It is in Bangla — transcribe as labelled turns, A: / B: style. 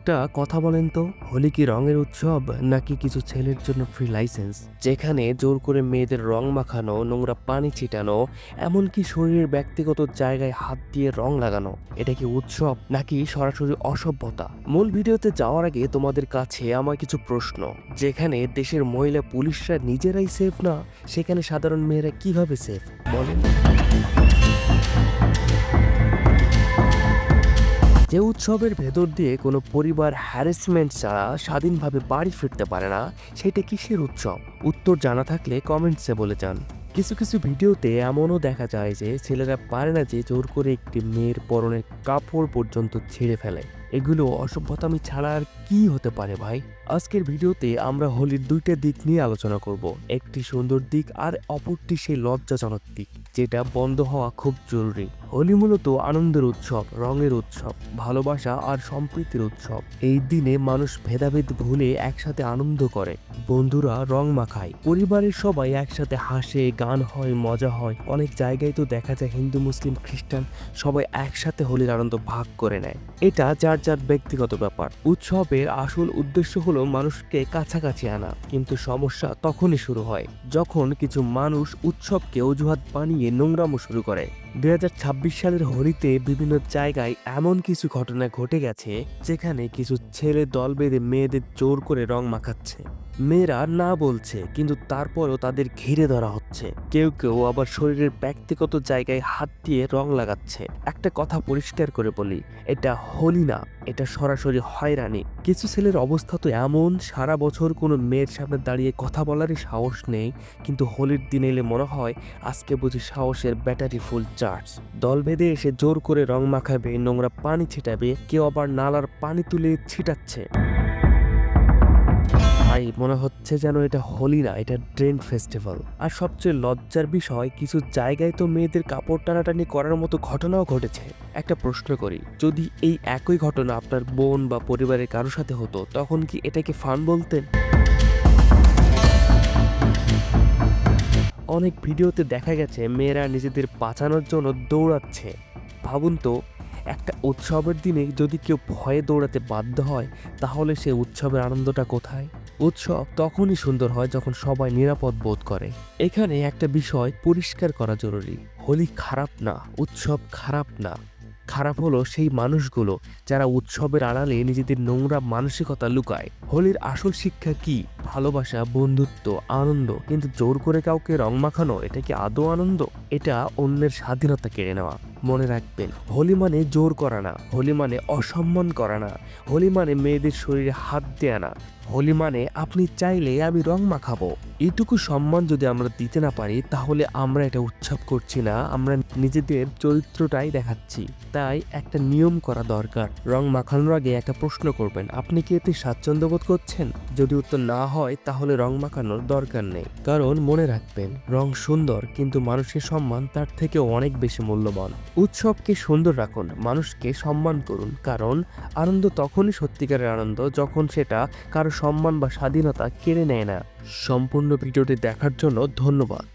A: একটা কথা বলেন তো, হোলি কি রঙের উৎসব নাকি কিছু ছেলের জন্য ফ্রি লাইসেন্স, যেখানে জোর করে মেয়েদের রং মাখানো, নোংরা পানি ছিটানো, এমনকি শরীরের ব্যক্তিগত জায়গায় হাত দিয়ে রং লাগানো? এটা কি উৎসব নাকি সরাসরি অসভ্যতা? মূল ভিডিওতে যাওয়ার আগে তোমাদের কাছে আমার কিছু প্রশ্ন। যেখানে দেশের মহিলা পুলিশরা নিজেরাই সেফ না, সেখানে সাধারণ মেয়েরা কিভাবে সেফ বলেন? যে উৎসবের ভেতর দিয়ে কোনো পরিবার হ্যারাসমেন্ট ছাড়া স্বাধীনভাবে বাড়ি ফিরতে পারে না, সেটা কিসের উৎসব? উত্তর জানা থাকলে কমেন্টসে বলে যান। কিছু কিছু ভিডিওতে এমনও দেখা যায় যে ছেলেরা পারে না যে জোর করে একটি মেয়ের পরনের কাপড় পর্যন্ত ছিঁড়ে ফেলে। এগুলো অসভ্যতামি ছাড়া আর কি হতে পারে ভাই? আজকের ভিডিওতে আমরা হোলির দুইটা দিক নিয়ে আলোচনা করব। একটি সুন্দর দিক আর অপরটি সেই লজ্জাজনক দিক, যেটা বন্ধ হওয়া খুব জরুরি। হোলি মূলত আনন্দের উৎসব, রঙের উৎসব, ভালোবাসা আর সম্প্রীতির উৎসব। এই দিনে মানুষ ভেদাভেদ ভুলে একসাথে আনন্দ করে। বন্ধুরা রং মাখায়, পরিবারের সবাই একসাথে হাসে, গান হয়, মজা হয়। অনেক জায়গায় তো দেখা যায় হিন্দু, মুসলিম, খ্রিস্টান সবাই একসাথে হোলির আনন্দ ভাগ করে নেয়। এটা যার যার ব্যক্তিগত ব্যাপার। উৎসবের আসল উদ্দেশ্য হলো মানুষকে কাছাকাছি আনা, কিন্তু সমস্যা তখনই শুরু হয় যখন কিছু মানুষ উৎসবকে অজুহাত বানিয়ে নোংরামো শুরু করে। 2026 সালের হোলিতে বিভিন্ন জায়গায় এমন কিছু ঘটনা ঘটে গেছে, যেখানে কিছু ছেলে দল বেঁধে মেয়েদের জোর করে রং মাখাচ্ছে। মেয়েরা না বলছে, কিন্তু তারপরও তাদের ঘিরে ধরা হচ্ছে। কেউ কেউ আবার শরীরের ব্যক্তিগত জায়গায় হাত দিয়ে রং লাগাচ্ছে। একটা কথা পরিষ্কার করে বলি, এটা হোলি না, এটা সরাসরি হয়রানি। কিছু ছেলের অবস্থা তো এমন, সারা বছর কোনো মেয়ের সামনে দাঁড়িয়ে কথা বলারই সাহস নেই, কিন্তু হোলির দিন এলে মনে হয় আজকে বুঝি সাহসের ব্যাটারি ফুল চার্জ। দল বেঁধে এসে জোর করে রং মাখাবে, নোংরা পানি ছিটাবে, কেউ আবার নালার পানি তুলে ছিটাচ্ছে। ভাই, মনে হচ্ছে যেন এটা হোলি না, এটা ড্রেন ফেস্টিভ্যাল। আর সবচেয়ে লজ্জার বিষয়, কিছু জায়গায় তো মেয়েদের কাপড় টানাটানি করার মতো ঘটনাও ঘটেছে। একটা প্রশ্ন করি, যদি এই একই ঘটনা আপনার বোন বা পরিবারের কারোর সাথে হতো, তখন কি এটাকে ফান বলতেন? অনেক ভিডিওতে দেখা গেছে মেয়েরা নিজেদের বাঁচানোর জন্য দৌড়াচ্ছে। ভাবুন তো, একটা উৎসবের দিনে যদি কেউ ভয়ে দৌড়াতে বাধ্য হয়, তাহলে সে উৎসবের আনন্দটা কোথায়? উৎসব তখনই সুন্দর হয় যখন সবাই নিরাপদ বোধ করে। এখানে একটা বিষয় পরিষ্কার করা জরুরি, হোলি খারাপ না, উৎসব খারাপ না। খারাপ হলো সেই মানুষগুলো যারা উৎসবের আড়ালে নিজেদের নোংরা মানসিকতা লুকায়। হোলির আসল শিক্ষা কি? ভালোবাসা, বন্ধুত্ব, আনন্দ। কিন্তু জোর করে কাউকে রং মাখানো, এটা কি আদৌ আনন্দ? এটা অন্যের স্বাধীনতা কেড়ে নেওয়া। মনে রাখবেন, হোলি মানে জোর করা না, হোলি মানে অসম্মান করা না, হোলি মানে মেয়েদের শরীরে হাত দেয়া না, হোলি মানে আপনি চাইলে আমি রং মাখাবো। এইটুকু সম্মান যদি আমরা দিতে না পারি, তাহলে আমরা এটা উৎসব করছি না, আমরা নিজেদের চরিত্রটাই দেখাচ্ছি। তাই একটা নিয়ম করা দরকার। রং মাখানোর আগে একটা প্রশ্ন করবেন, আপনি কি এতে স্বাচ্ছন্দ্য বোধ করছেন? যদি উত্তর না হয়, তাহলে রং মাখানোর দরকার নেই। কারণ মনে রাখবেন, রং সুন্দর, কিন্তু মানুষের সম্মান তার থেকেও অনেক বেশি মূল্যবান। উৎসবকে সুন্দর রাখুন, মানুষকে সম্মান করুন, কারণ আনন্দ তখনই সত্যিকারের আনন্দ যখন সেটা কারো সম্মান বা স্বাধীনতা কেড়ে নেয় না। সম্পূর্ণ ভিডিওটি দেখার জন্য ধন্যবাদ।